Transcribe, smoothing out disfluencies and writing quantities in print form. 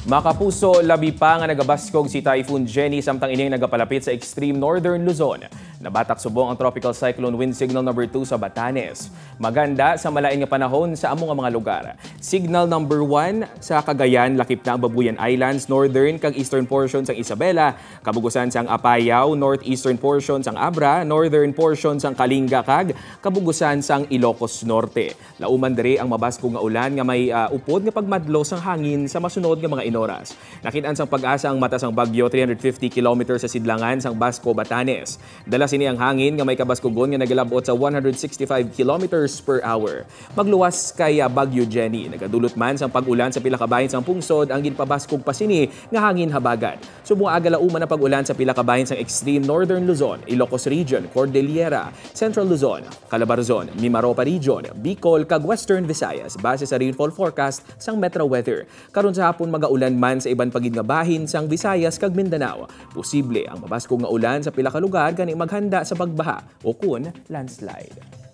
Makapuso, labi pa nga nagabaskog si Typhoon Jenny samtang ining nagapalapit sa extreme northern Luzon. Nabatak subong ang tropical cyclone wind signal number 2 sa Batanes. Maganda sa malain nga panahon sa among mga lugar. Signal number 1 sa Cagayan, lakip na ang Babuyan Islands, northern kag eastern portion sang Isabela, kabugusan sang Apayao, northeastern portion sang Abra, northern portion sang Kalinga kag kabugusan sang Ilocos Norte. Lauman diri ang mabaskog nga ulan nga may upod nga pagmadlo sang hangin sa masunod nga mga inoras. Nakitaan sang pag-asa ang mata sang bagyo 350 km sa sidlangan sang Basco, Batanes. Dala sini ang hangin nga may kabaskugon nga nagalabot sa 165 km per hour. Magluwas kay Bagyo Jenny. Nagadulot man sang pag-ulan sa pila ka bahin sang pungsod ang ginpabaskog pa sini nga hangin habagat. Subong aga lauman ang pag-ulan sa pila ka bahin sang extreme northern Luzon, Ilocos Region, Cordillera, Central Luzon, Calabarzon, Mimaropa Region, Bicol kag Western Visayas base sa rainfall forecast sang Metro Weather. Karon sa hapon magaulan man sa iban pagid nga bahin sang Visayas kag Mindanao. Posible ang mabaskog nga ulan sa pila ka lugar gani maghanda sa pagbaha o kun landslide.